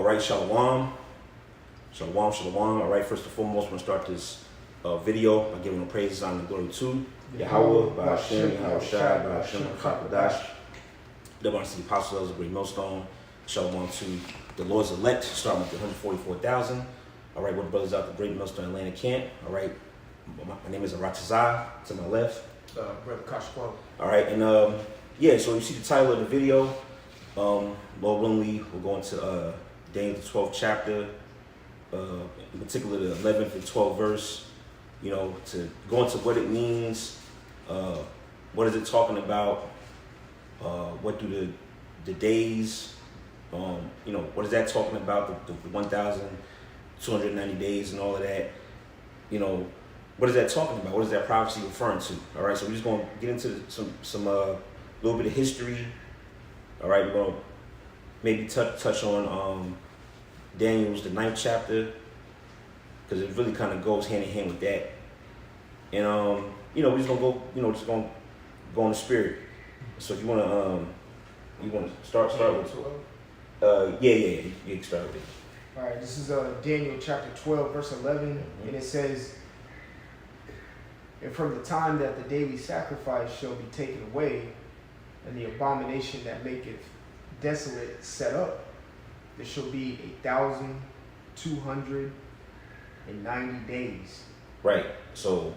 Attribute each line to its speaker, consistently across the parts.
Speaker 1: All right, shalom. Shalom, shalom. All right, first and foremost, we're going to start this video by giving the praises, honor, and glory to Yahweh, by Hashem, Yahweh Shai, by Hashem, Kakadash, the apostles of the great millstone. Shalom to the Lord's elect, starting with the 144,000. All right, what the brothers out the great millstone Atlanta camp. All right, my name is Aratazah, to my left.
Speaker 2: Brother Kashkwa.
Speaker 1: All right, and yeah, so you see the title of the video. Lord willingly, we'll go into Daniel, the 12th chapter, in particular the 11th and 12th verse, you know, to go into what it means, what is it talking about, what do the days, you know, what is that talking about, the 1,290 days and all of that, you know, what is that talking about? What is that prophecy referring to? All right, so we're just going to get into some little bit of history. All right, we're going to maybe touch on Daniel's, the 9th chapter, because it really kind of goes hand in hand with that. And, you know, we're just going to go, you know, just going to go in the spirit. So if you want to start with, yeah, you can start with it.
Speaker 2: All right, this is Daniel chapter 12, verse 11, and it says, "And from the time that the daily sacrifice shall be taken away, and the abomination that maketh desolate set up, there shall be 1,290 days."
Speaker 1: Right. So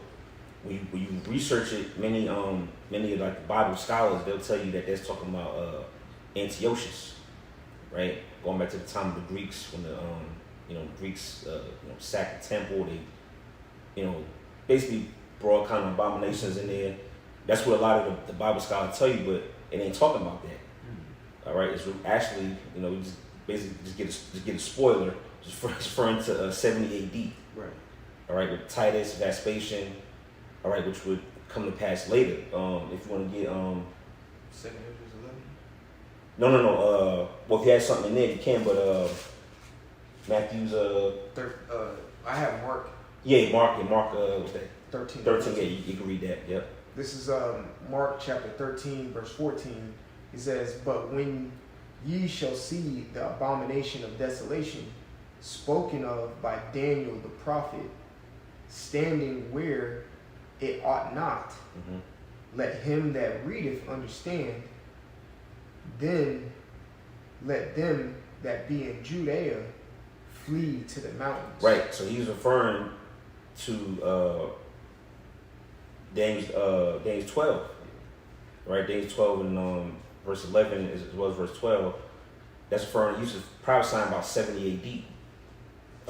Speaker 1: when you research it, many of like the Bible scholars, they'll tell you that that's talking about Antiochus, right? Going back to the time of the Greeks, when the Greeks sacked the temple, they basically brought kind of abominations in there. That's what a lot of the Bible scholars tell you, but it ain't talking about that. All right, it's actually, we just basically just get a spoiler, just referring to 70 AD.
Speaker 2: Right. All
Speaker 1: right, with Titus, Vespasian. All right, which would come to pass later. If you want to get
Speaker 2: 711.
Speaker 1: No. Well, if you had something in there, you can. But Matthew's
Speaker 2: I have Mark.
Speaker 1: Yeah, Mark. What's that?
Speaker 2: 13.
Speaker 1: 13. Yeah, you can read that. Yep.
Speaker 2: This is Mark chapter 13, verse 14. It says, "But when ye shall see the abomination of desolation, spoken of by Daniel the prophet, standing where it ought not, let him that readeth understand. Then let them that be in Judea flee to the mountains."
Speaker 1: Right. So he's referring to Daniel's 12. Right. Daniel's 12 and verse 11 as well as verse 12. That's referring. He's prophesying about 70 AD.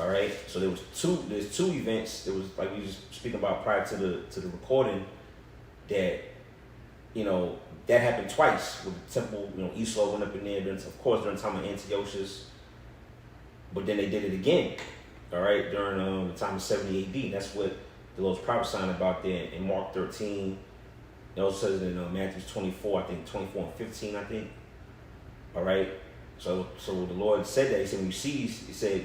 Speaker 1: All right. So there's two events. There was, like we was speaking about prior to the recording, that that happened twice with the temple. Esau went up in there, during the time of Antiochus, but then they did it again. All right, during the time of 70 AD. That's what the Lord's prophesying about there in Mark 13. It also says in Matthew 24, I think 24 and 15, I think. All right. So the Lord said that. He said,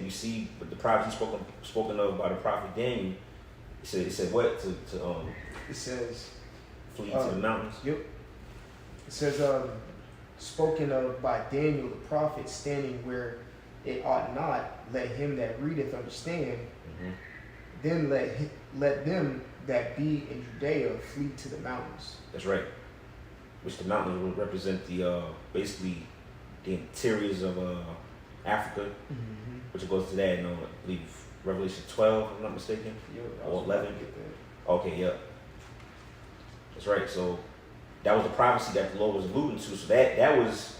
Speaker 1: you see what the prophecy spoken of by the prophet Daniel. He said what?
Speaker 2: It says,
Speaker 1: flee to the mountains.
Speaker 2: Yep. It says, spoken of by Daniel the prophet, standing where it ought not, let him that readeth understand. Then let them that be in Judea flee to the mountains.
Speaker 1: That's right. Which the mountains would represent the basically the interiors of Africa, which goes to that in I believe Revelation 12, if I'm not mistaken, or 11. Okay, yeah. That's right. So that was the prophecy that the Lord was alluding to. So that was,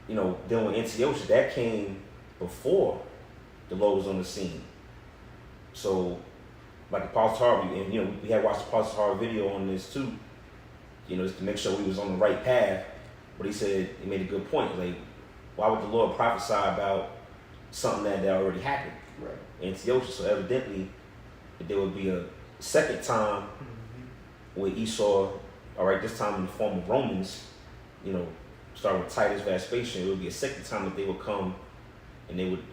Speaker 1: dealing with Antiochus, that came before the Lord was on the scene. So, like Apostle Harvey, and we had watched the Apostle Harvey video on this too, just to make sure we was on the right path. But he made a good point. Like, why would the Lord prophesy about something that already happened?
Speaker 2: Right.
Speaker 1: Antiochus. So evidently, there would be a second time with Esau. All right, this time in the form of Romans. Starting with Titus, Vespasian. It would be a second time that they would come, and they would,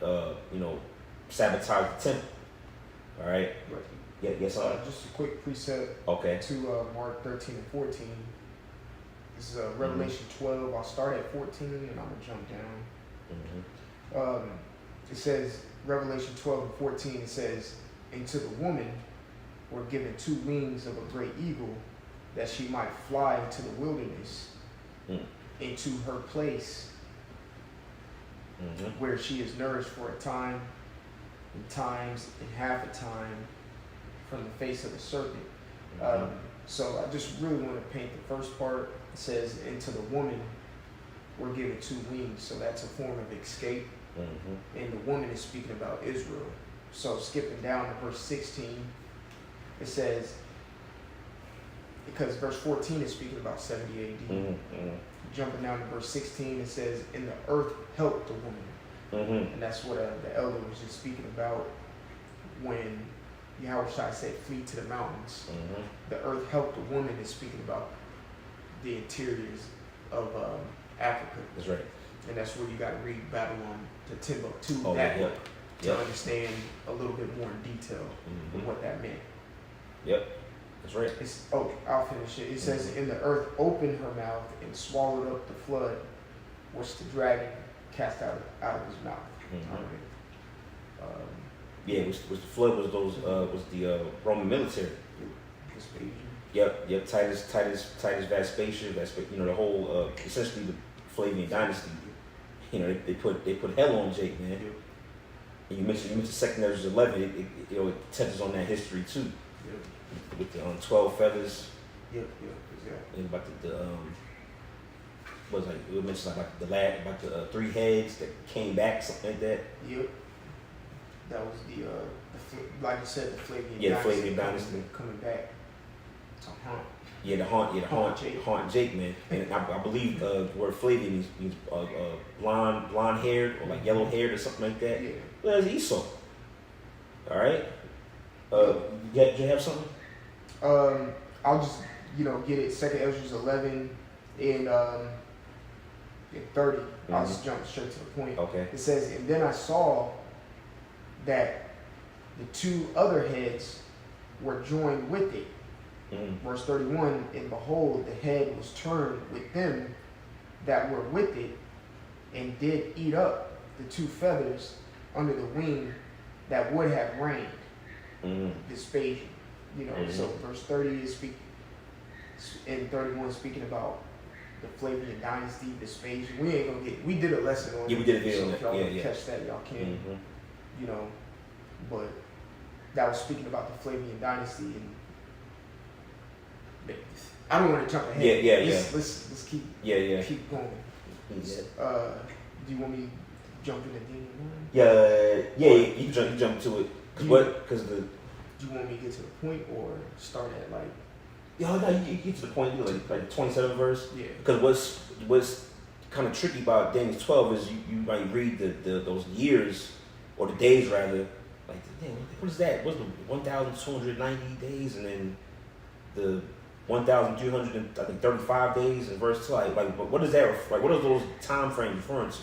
Speaker 1: sabotage the temple. All right.
Speaker 2: Right.
Speaker 1: Yeah. Yes.
Speaker 2: Just a quick precept.
Speaker 1: Okay.
Speaker 2: To Mark 13 and 14. This is Revelation 12. I'll start at 14 and I'm gonna jump down. It says, Revelation 12 and 14, it says, and to the woman were given 2 wings of a great eagle, that she might fly into the wilderness, into her place, where she is nourished for a time, and times, and half a time, from the face of the serpent. So I just really want to paint the first part. It says, and to the woman were given 2 wings, so that's a form of escape. And the woman is speaking about Israel. So skipping down to verse 16, it says, because verse 14 is speaking about 70 AD. Jumping down to verse 16, it says, and the earth helped the woman. And that's what the elder was just speaking about when Yahushua said, flee to the mountains. The earth helped the woman is speaking about the interiors of Africa.
Speaker 1: That's right.
Speaker 2: And that's where you got to read Babylon to Timbuktu,
Speaker 1: Oh,
Speaker 2: that
Speaker 1: yeah.
Speaker 2: book, to understand a little bit more in detail of what that meant.
Speaker 1: Yep, that's right.
Speaker 2: I'll finish it. It says, and the earth opened her mouth and swallowed up the flood, which the dragon cast out of his mouth.
Speaker 1: Yeah, was the flood was the Roman military.
Speaker 2: Vespasian.
Speaker 1: Yep. Titus Vespasian, the whole essentially the Flavian dynasty. They put hell on Jake, man.
Speaker 2: Yep.
Speaker 1: And you mentioned 2 Ezra 11. It touches on that history too.
Speaker 2: Yep.
Speaker 1: With the 12 feathers.
Speaker 2: Yep. Exactly.
Speaker 1: And about it mentions about the 3 heads that came back, something like that.
Speaker 2: Yep. That was the like you said, the Flavian
Speaker 1: Yeah, the Flavian dynasty
Speaker 2: coming back to haunt.
Speaker 1: Yeah, to haunt Jake, man. And I believe the word Flavian means blonde haired or like yellow haired or something like that.
Speaker 2: Yeah.
Speaker 1: Well, it's Esau. All right. Did you have something?
Speaker 2: I'll just get it. 2 Ezra 11 and 30. I'll just jump straight to the point.
Speaker 1: Okay.
Speaker 2: It says, and then I saw that the 2 other heads were joined with it. Verse 31, and behold, the head was turned with them that were with it, and did eat up the 2 feathers under the wing that would have reigned. Vespasian. So verse 30 is speaking, and 31 speaking about the Flavian dynasty, Vespasian. We did a lesson on it.
Speaker 1: Yeah, we did a video
Speaker 2: so
Speaker 1: on
Speaker 2: if y'all
Speaker 1: that.
Speaker 2: want to catch that, y'all can. But that was speaking about the Flavian dynasty, and I don't want to jump ahead. Let's keep keep going. Do you want me to jump into Daniel 9?
Speaker 1: You can jump to it.
Speaker 2: Do you want me to get to the point or start at like?
Speaker 1: You get to the point. You like the 27th verse.
Speaker 2: Yeah.
Speaker 1: Because what's kind of tricky about Daniel 12 is you might read those years or the days rather. Like, damn, what is that? What's the 1,290 days and then the 1,335 days in verse 2? Like, what is that? Like, what are those time frames referring to?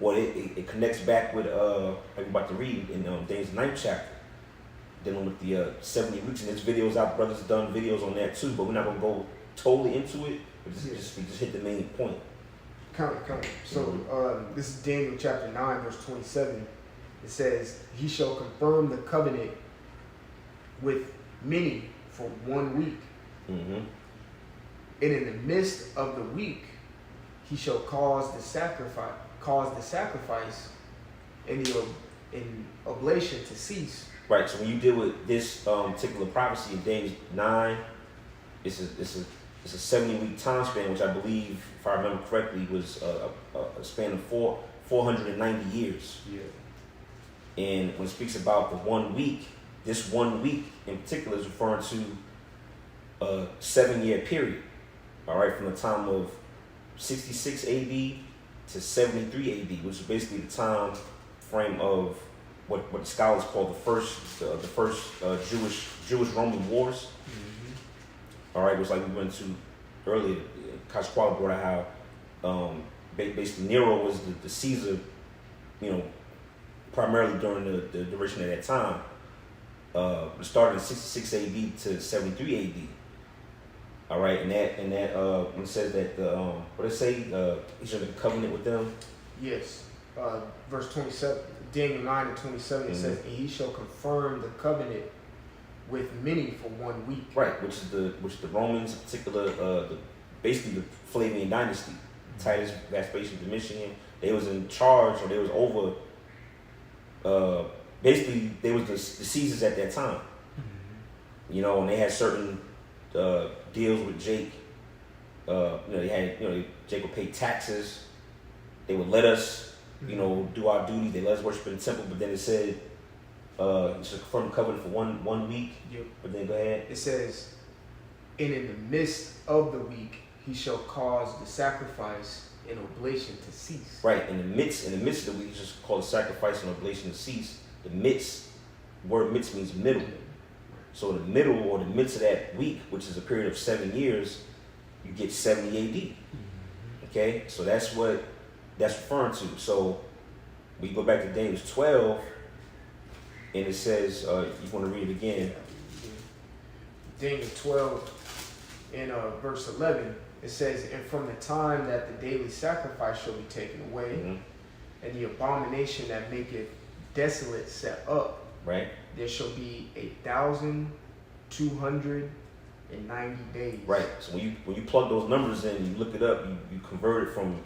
Speaker 1: Well, it connects back with like we're about to read in Daniel's 9th chapter, dealing with the 70 weeks. And there's videos out. Brothers have done videos on that too, but we're not gonna go totally into it. We just hit the main point.
Speaker 2: Come. So this is Daniel chapter 9, verse 27. It says, he shall confirm the covenant with many for 1 week. And in the midst of the week, he shall cause the sacrifice and the oblation to cease.
Speaker 1: Right. So when you deal with this particular prophecy in Daniel 9, it's a 70-week time span, which I believe, if I remember correctly, was a span of 490 years.
Speaker 2: Yeah.
Speaker 1: And when it speaks about the 1 week, this 1 week in particular is referring to a 7-year period. All right, from the time of 66 AD to 73 AD, which is basically the time frame of what the scholars call the first Jewish Roman wars. All right, it was like we went to earlier. Kashkwala brought out how basically Nero was the Caesar, primarily during the duration of that time. It started in 66 AD to 73 AD. All right, and that when it says that what did it say? He should have a covenant with them.
Speaker 2: Yes. verse 27, Daniel 9 and 27, it says, and he shall confirm the covenant with many for 1 week.
Speaker 1: Right, which the Romans, in particular, basically the Flavian dynasty, Titus, Vespasian, Domitian, they was in charge, or they was over. Basically, they was the Caesars at that time. You know, and they had certain deals with Jake. They had, Jake would pay taxes. They would let us, do our duty. They let us worship in the temple, but then it said, you should confirm the covenant for one week.
Speaker 2: Yep.
Speaker 1: But then go ahead.
Speaker 2: It says, and in the midst of the week, he shall cause the sacrifice and oblation to cease.
Speaker 1: Right, in the midst of the week, just call the sacrifice and oblation to cease. The midst, word midst means middle. So in the middle or the midst of that week, which is a period of 7 years, you get 70 AD. Okay, so that's what that's referring to. So we go back to Daniel 12, and it says, you want to read it again?
Speaker 2: Daniel 12, in verse 11, it says, and from the time that the daily sacrifice shall be taken away, and the abomination that maketh desolate set up,
Speaker 1: right,
Speaker 2: there shall be 1,290 days.
Speaker 1: Right. So when you plug those numbers in, you look it up, you convert it from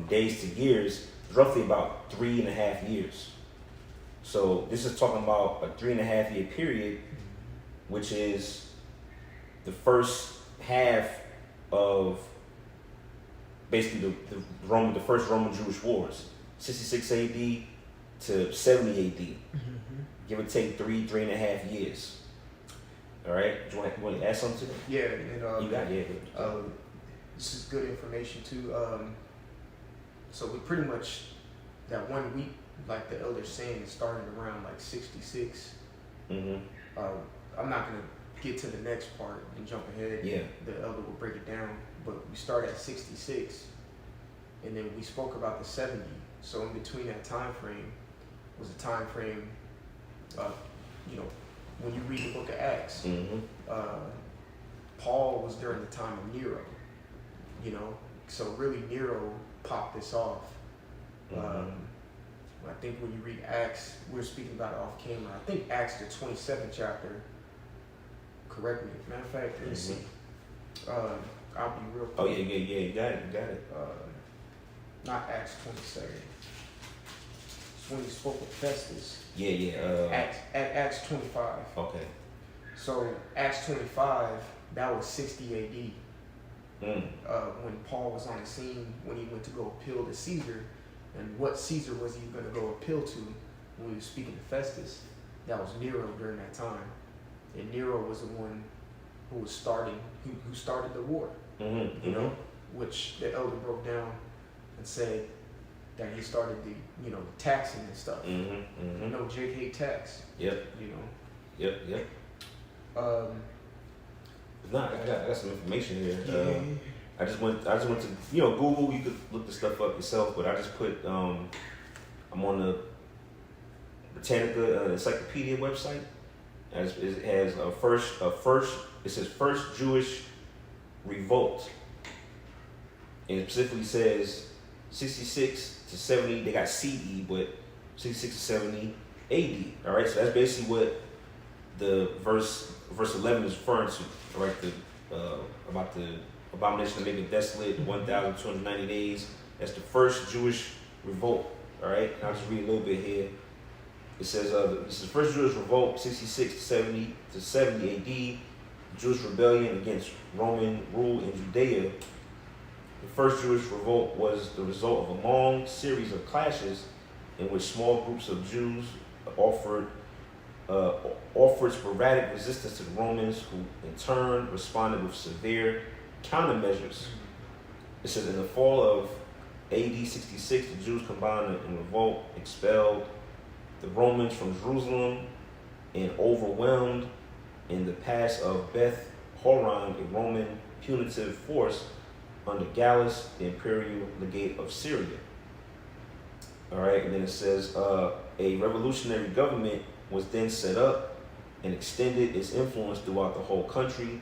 Speaker 1: days to years. It's roughly about 3.5 years. So this is talking about a 3.5 year period, which is the first half of basically the first Roman Jewish wars, 66 AD to 70 AD. Give or take 3.5 years. All right. Do you want to add something to that?
Speaker 2: Yeah, and
Speaker 1: You got
Speaker 2: this is good information too. So we pretty much that 1 week, like the elder's saying, it started around like 66. I'm not gonna get to the next part and jump ahead.
Speaker 1: Yeah.
Speaker 2: The elder will break it down, but we start at 66, and then we spoke about the 70. So in between that time frame was a time frame. When you read the book of Acts, Paul was during the time of Nero. So really Nero popped this off. I think when you read Acts, we're speaking about it off camera. I think Acts the 27th chapter. Correct me. Matter of fact, let me see. I'll be real quick.
Speaker 1: Oh yeah, you got it.
Speaker 2: Not Acts 27. It's when he spoke with Festus. Acts 25.
Speaker 1: Okay.
Speaker 2: So Acts 25, that was 60 AD. When Paul was on the scene, when he went to go appeal to Caesar, and what Caesar was he going to go appeal to when he was speaking to Festus? That was Nero during that time, and Nero was the one who was who started the war. Which the elder broke down and said that he started the taxing and stuff. Jake hate tax.
Speaker 1: Yep. Yep. I got some information here. I just went to Google. You could look this stuff up yourself, but I just put I'm on the Britannica Encyclopedia website. It has it says first Jewish revolt, and it specifically says 66 to 70. They got CE, but 66 to 70 AD. All right, so that's basically what the verse 11 is referring to. All right, about the abomination of making desolate, 1,290 days. That's the first Jewish revolt. All right, and I'll just read a little bit here. It says, this is first Jewish revolt, 66 to 70 AD. Jewish rebellion against Roman rule in Judea. The first Jewish revolt was the result of a long series of clashes in which small groups of Jews offered sporadic resistance to the Romans, who in turn responded with severe countermeasures. It says in the fall of AD 66, the Jews combined in revolt, expelled the Romans from Jerusalem, and overwhelmed in the pass of Beth Horon a Roman punitive force under Gallus, the imperial legate of Syria. All right, and then it says a revolutionary government was then set up and extended its influence throughout the whole country.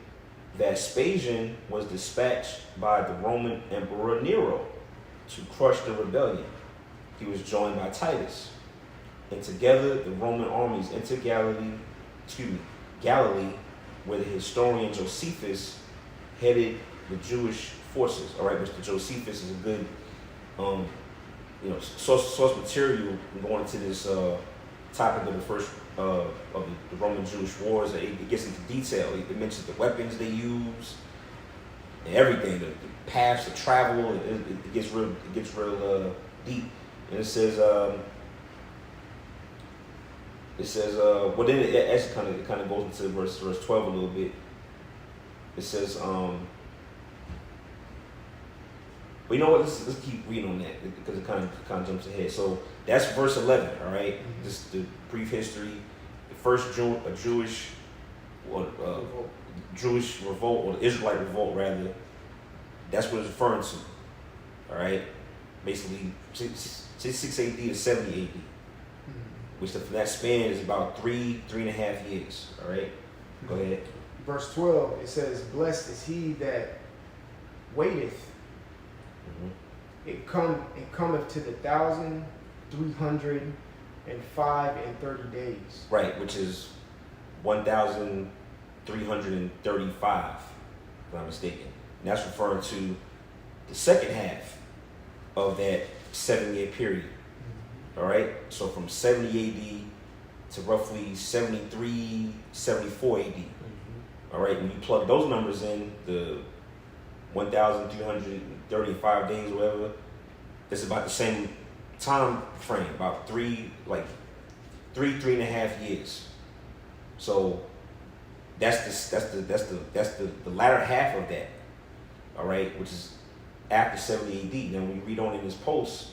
Speaker 1: Vespasian was dispatched by the Roman Emperor Nero to crush the rebellion. he was joined by Titus. And together the Roman armies entered Galilee, where the historian Josephus headed the Jewish forces. All right, Mr. Josephus is a good source material going into this topic of the first of the Roman Jewish wars. It gets into detail. It mentions the weapons they use and everything, the paths of travel. It gets real deep. And it says well, then it actually kind of goes into verse 12 a little bit. It says but you know what? Let's keep reading on that because it kind of jumps ahead. So that's verse 11. All right, just the brief history. The first Jewish revolt, or the Israelite revolt rather. That's what it's referring to. All right, basically 6 AD to 70 AD, which that span is about 3.5 years. All right, go ahead.
Speaker 2: Verse 12, it says, "Blessed is he that waiteth. It cometh to the 1,305 days."
Speaker 1: Right, which is 1,335, if I'm not mistaken. And that's referring to the second half of that 7-year period. All right, so from 70 AD to roughly 73, 74 AD. All right, when you plug those numbers in, the 1,335 days or whatever, it's about the same time frame, about 3.5 years. So that's the latter half of that. All right, which is after 70 AD. Then when you read on in this post,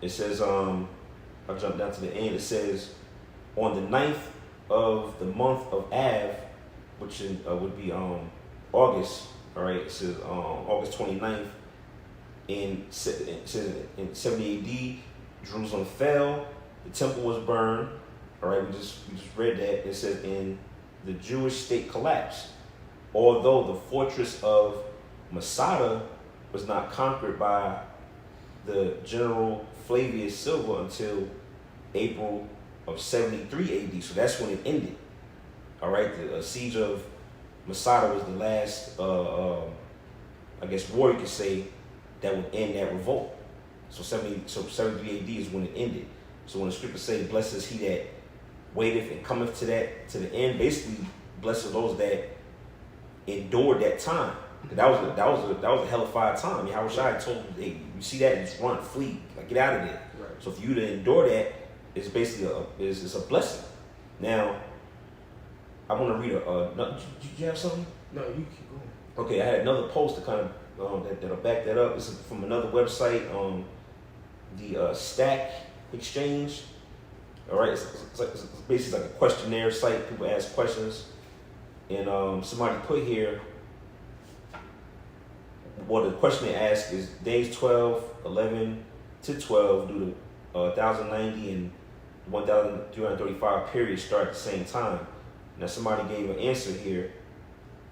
Speaker 1: it says, I'll jump down to the end. It says, on the 9th of the month of Av, which would be August. All right, it says August 29th. It says in 70 AD, Jerusalem fell. The temple was burned. All right, we just read that. It says in the Jewish state collapsed, although the fortress of Masada was not conquered by the general Flavius Silva until April of 73 AD. So that's when it ended. All right, the siege of Masada was the last, I guess, war you could say that would end that revolt. So 73 AD is when it ended. So when the scriptures say, "Blessed is he that waiteth and cometh to the end," basically, blessed are those that endured that time. That was a hellified time. Yahushua told them, "Hey, you see that? Just run, flee, like get out of there."
Speaker 2: Right.
Speaker 1: So for you to endure that, it's basically it's a blessing. Now, I want to read did you have something?
Speaker 2: No, you keep going.
Speaker 1: Okay, I had another post to kind of that'll back that up. This is from another website, the Stack Exchange. All right, it's basically like a questionnaire site. People ask questions, and somebody put here. Well, the question they ask is days 12, 11 to 12 due to 1,090 and 1,335 periods start at the same time. Now somebody gave an answer here.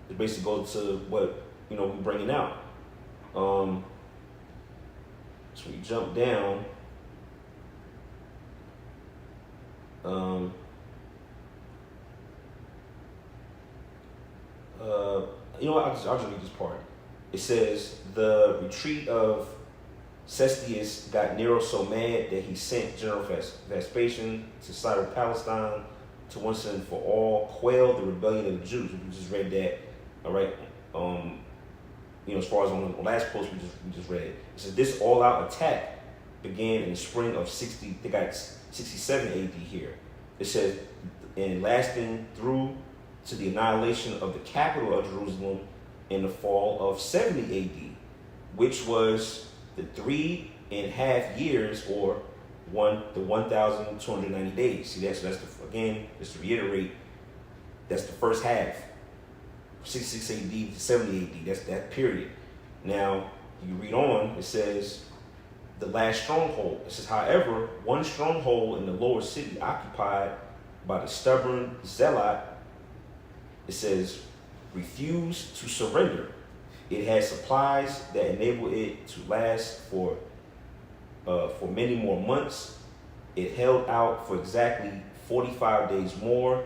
Speaker 1: It basically goes to what we're bringing out. So we jump down. I'll just read this part. It says, the retreat of Cestius got Nero so mad that he sent General Vespasian to Syro-Palestine to once and for all quell the rebellion of the Jews. We just read that, all right? As far as on the last post we just read, it says this all-out attack began in the spring of 67 AD here. It says, and lasting through to the annihilation of the capital of Jerusalem in the fall of 70 AD, which was the 3.5 years, or the 1,290 days. See, that's just to reiterate, that's the first half, 66 AD to 70 AD. That's that period. Now you read on. It says the last stronghold. It says, however, one stronghold in the lower city occupied by the stubborn zealot. It says, refused to surrender. It had supplies that enable it to last for for many more months. It held out for exactly 45 days more,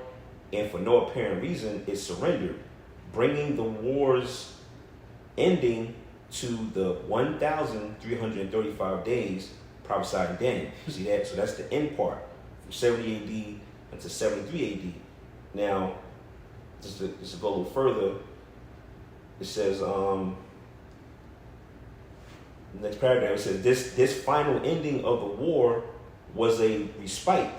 Speaker 1: and for no apparent reason, it surrendered, bringing the war's ending to the 1,335 days prophesied in Daniel. See that? So that's the end part, from 70 AD until 73 AD. Now, just to go a little further, it says, next paragraph, it says, this final ending of the war was a respite,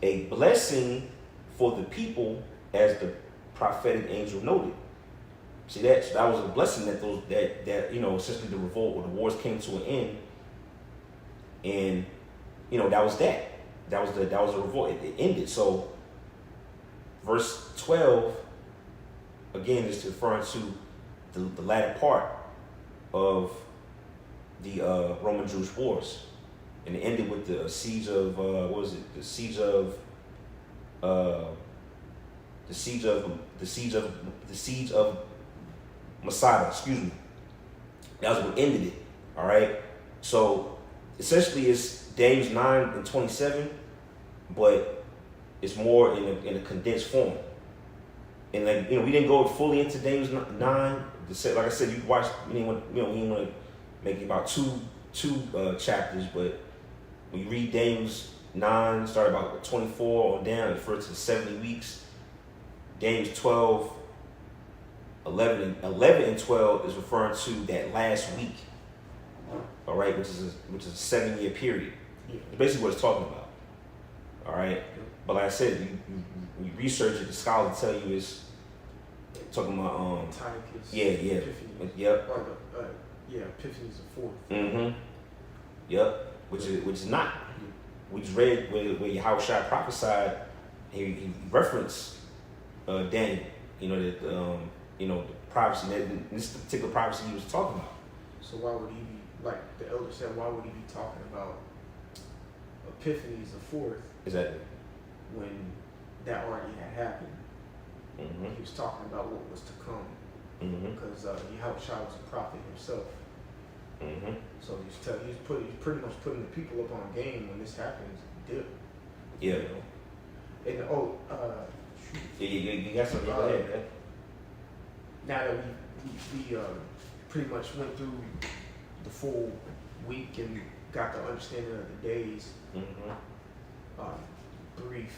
Speaker 1: a blessing for the people, as the prophetic angel noted. See that? So that was a blessing that essentially the revolt or the wars came to an end, and that was that. That was the revolt. It ended. So verse 12 again is referring to the latter part of the Roman Jewish wars, and it ended with the siege of the siege of Masada. Excuse me. That was what ended it. All right. So essentially, it's Daniel 9 and 27, but it's more in a condensed form. And we didn't go fully into Daniel 9. Like I said, you watch. We didn't want to make it about two chapters, but when you read Daniel's 9, start about 24 on down, it refers to 70 weeks. Daniel's 12, 11 and 12 is referring to that last week. All right, which is a 7-year period. It's basically what it's talking about. All right, but like I said, when you research it, the scholars tell you it's talking about
Speaker 2: Antiochus.
Speaker 1: Epiphany. Yep.
Speaker 2: Or Epiphany's the fourth.
Speaker 1: Mm-hmm. Yep. Which is not. We just read where Yahushua prophesied. He referenced Daniel. The prophecy, this particular prophecy he was talking about.
Speaker 2: So why would he be, like the elder said, why would he be talking about Epiphany's the fourth?
Speaker 1: Exactly.
Speaker 2: When that already had happened.
Speaker 1: Mm-hmm.
Speaker 2: He was talking about what was to come.
Speaker 1: Mm-hmm.
Speaker 2: Because Yahushua was a prophet himself.
Speaker 1: Mm-hmm.
Speaker 2: So he's pretty much putting the people up on game when this happens. Dip.
Speaker 1: Yeah.
Speaker 2: And
Speaker 1: You got something to go ahead, man.
Speaker 2: Now that we pretty much went through the full week and got the understanding of the days,
Speaker 1: Mm-hmm.
Speaker 2: brief,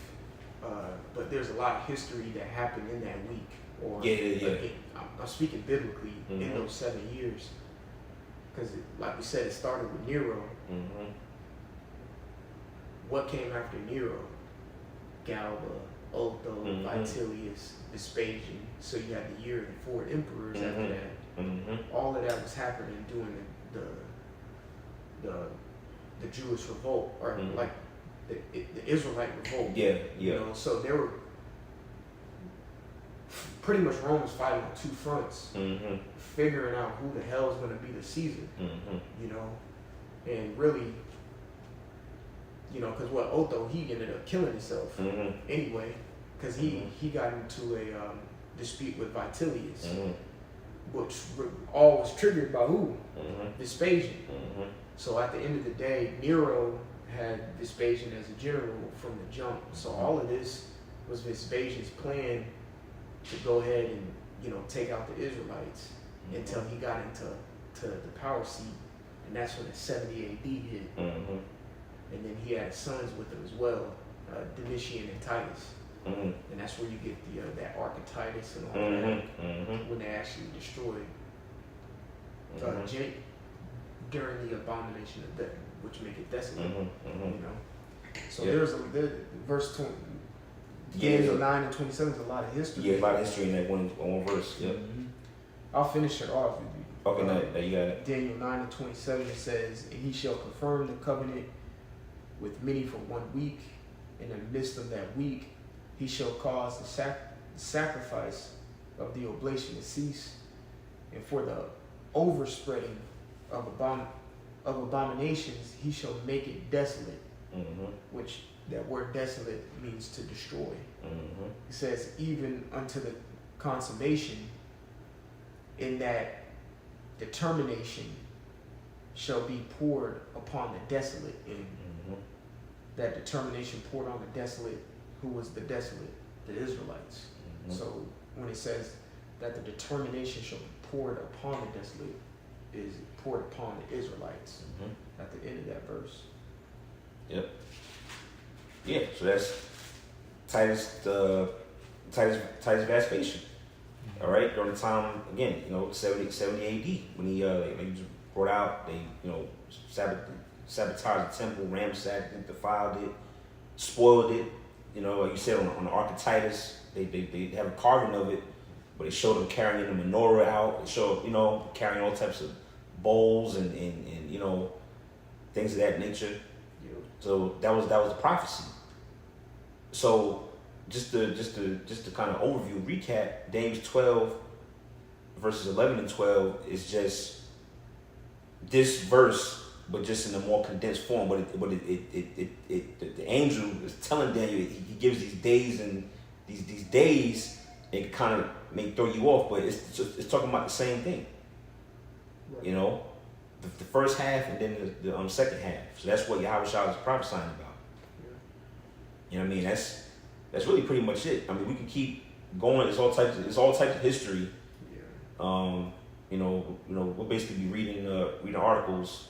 Speaker 2: but there's a lot of history that happened in that week. Or I'm speaking biblically,
Speaker 1: mm-hmm.
Speaker 2: in those 7 years, because like we said, it started with Nero.
Speaker 1: Mm-hmm.
Speaker 2: What came after Nero? Galba, Otho,
Speaker 1: mm-hmm.
Speaker 2: Vitellius, Vespasian. So you had the year of the 4 emperors
Speaker 1: mm-hmm.
Speaker 2: after that.
Speaker 1: Mm-hmm.
Speaker 2: All of that was happening during the Jewish revolt, or
Speaker 1: mm-hmm.
Speaker 2: like the Israelite revolt.
Speaker 1: Yeah.
Speaker 2: So they were pretty much Rome was fighting on 2 fronts,
Speaker 1: mm-hmm.
Speaker 2: figuring out who the hell is going to be the Caesar.
Speaker 1: Mm-hmm.
Speaker 2: And really, because Otho, he ended up killing himself
Speaker 1: mm-hmm.
Speaker 2: anyway, because he got into a dispute with Vitellius,
Speaker 1: mm-hmm.
Speaker 2: which all was triggered by who?
Speaker 1: Mm-hmm.
Speaker 2: Vespasian.
Speaker 1: Mm-hmm.
Speaker 2: So at the end of the day, Nero had Vespasian as a general from the jump. So all of this was Vespasian's plan to go ahead and take out the Israelites until he got into the power seat, and that's when the 70 AD hit.
Speaker 1: Mm-hmm.
Speaker 2: And then he had sons with him as well, Domitian and Titus.
Speaker 1: Mm-hmm.
Speaker 2: And that's where you get the Archetytus and all
Speaker 1: Mm-hmm.
Speaker 2: that,
Speaker 1: Mm-hmm.
Speaker 2: when they actually destroyed
Speaker 1: Mm-hmm.
Speaker 2: during the abomination of death, which make it desolate.
Speaker 1: Mm-hmm.
Speaker 2: So
Speaker 1: Yeah.
Speaker 2: there's verse 20. Daniel 9 and 27 is a lot of history.
Speaker 1: Yeah, a lot of history in that one verse. Yep.
Speaker 2: Mm-hmm. I'll finish it off with you.
Speaker 1: Okay, now you got it.
Speaker 2: Daniel 9 and 27, it says, "And he shall confirm the covenant with many for 1 week. In the midst of that week, he shall cause the sacrifice of the oblation to cease, and for the overspreading of abominations, he shall make it desolate."
Speaker 1: Mm-hmm.
Speaker 2: Which that word desolate means to destroy.
Speaker 1: Mm-hmm.
Speaker 2: It says, even unto the consummation, in that determination shall be poured upon the desolate, and
Speaker 1: Mm-hmm.
Speaker 2: that determination poured on the desolate. Who was the desolate? The Israelites.
Speaker 1: Mm-hmm.
Speaker 2: So when it says that the determination shall be poured upon the desolate, is poured upon the Israelites
Speaker 1: Mm-hmm.
Speaker 2: at the end of that verse.
Speaker 1: Yep. Yeah, so that's Titus Vespasian. All right, during the time again, 70 AD when he just brought out, they sabotaged the temple, ransacked it, defiled it, spoiled it. Like you said on the Ark of Titus, they have a carving of it, but they showed them carrying the menorah out. They showed carrying all types of bowls and things of that nature.
Speaker 2: Yeah.
Speaker 1: So that was the prophecy. So just to kind of overview, recap, Daniel 12 verses 11 and 12 is just this verse, but just in a more condensed form. But the angel is telling Daniel, he gives these days, and these days, it kind of may throw you off, but it's talking about the same thing.
Speaker 2: Right.
Speaker 1: The first half and then the second half. So that's what Yahweh Shah is prophesying about.
Speaker 2: Yeah.
Speaker 1: You know what I mean? That's really pretty much it. I mean, we can keep going. It's all types of history.
Speaker 2: Yeah.
Speaker 1: We'll basically be reading articles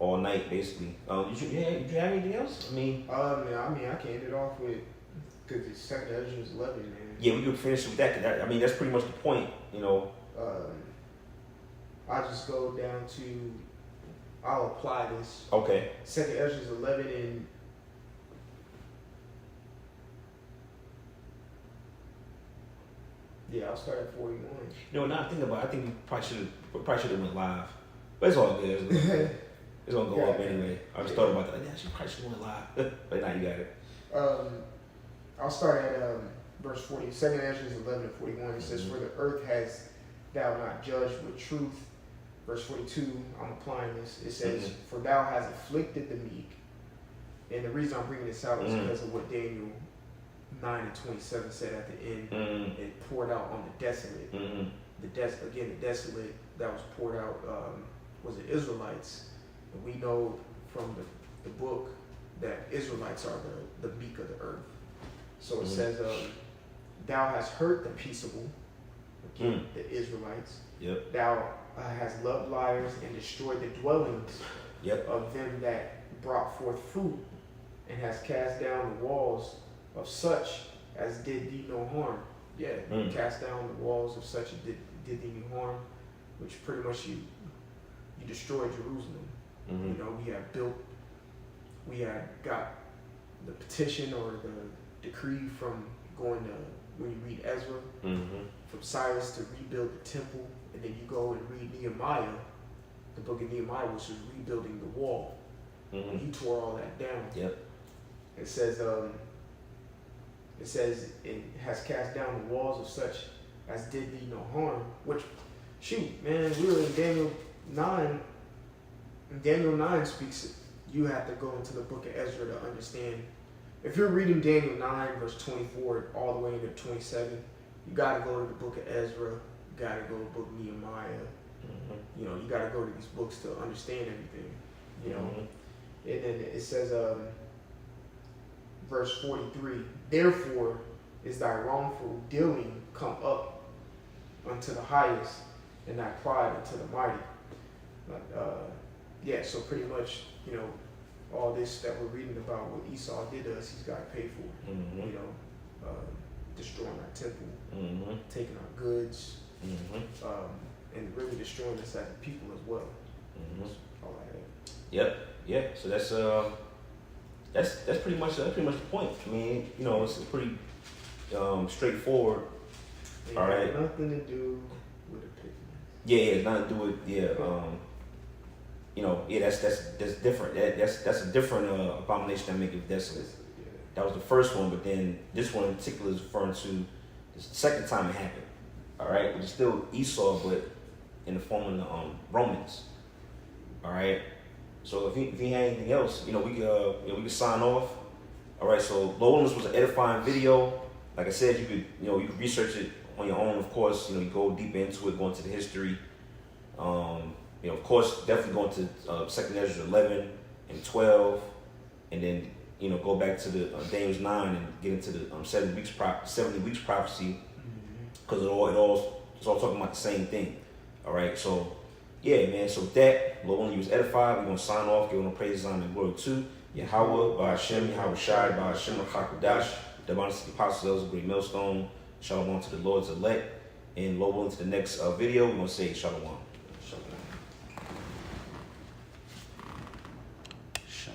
Speaker 1: all night, basically. Did you have anything else? I mean,
Speaker 2: I can end it off with, because it's 2nd Ezra 11, and
Speaker 1: yeah, we could finish with that. 'Cause that's pretty much the point.
Speaker 2: I'll just go down to, I'll apply this.
Speaker 1: Okay.
Speaker 2: 2nd Ezra 11 and I'll start at 41.
Speaker 1: Now I think about it, I think we probably should have went live. But it's all good. It's gonna go up anyway. I just thought about that. Yeah, she probably should have went live. But now you got it.
Speaker 2: I'll start at verse 40. 2nd Ezra 11 and 41. It says, "For the earth has thou not judged with truth." Verse 42, I'm applying this. It says, "For thou hast afflicted the meek." And the reason I'm bringing this out is because of what Daniel 9 and 27 said at the end. It poured out on the desolate. The desolate that was poured out was the Israelites. And we know from the book that Israelites are the meek of the earth. So it says, "Thou hast hurt the peaceable," again, the Israelites.
Speaker 1: Yep.
Speaker 2: "Thou hast loved liars and destroyed the dwellings of them that brought forth fruit, and has cast down the walls of such as did thee no harm." Yeah, cast down the walls of such as did thee no harm, which pretty much you destroyed Jerusalem. We had got the petition or the decree from going to, when you read Ezra, from Cyrus to rebuild the temple, and then you go and read Nehemiah, the book of Nehemiah, which was rebuilding the wall. He tore all that down.
Speaker 1: Yep.
Speaker 2: It says it has cast down the walls of such as did thee no harm. Which, shoot, man, we were in Daniel 9. And Daniel 9 speaks, you have to go into the book of Ezra to understand. If you're reading Daniel 9 verse 24 all the way into 27, you got to go to the book of Ezra, you got to go to the book of Nehemiah. You got to go to these books to understand everything. And then it says, verse 43, "Therefore is thy wrongful dealing come up unto the highest, and thy pride unto the mighty." So pretty much, all this that we're reading about what Esau did to us, he's got to pay for. Destroying our temple, taking our goods, and really destroying us as a people as well. That's all I have.
Speaker 1: Yep. Yeah. So that's pretty much the point. I mean, it's pretty straightforward.
Speaker 2: It
Speaker 1: all right.
Speaker 2: Had nothing to do with the picnic.
Speaker 1: Yeah, it's nothing to do with that's different. That's a different abomination that maketh desolate. That was the first one, but then this one in particular is referring to the second time it happened. All right, which is still Esau, but in the form of the Romans. All right. So if you had anything else, we could sign off. All right. So Lowlands was an edifying video. Like I said, you could research it on your own. Of course, you go deep into it, go into the history. You know, of course, definitely going to 2nd Ezra 11 and 12, and then go back to the Daniel's 9 and get into the 70 weeks prophecy, because it's all talking about the same thing. All right, so yeah, man. So with that, Lord, when you was edified, we're gonna sign off, giving them praise, honor, and glory to Yahweh, by Hashem, Yahweh Shai, by Hashem, Hakadash, the Bonus Apostles, Great Millstone. Shalom to the Lord's elect, and Lord willing, to the next video, we're gonna say Shalom.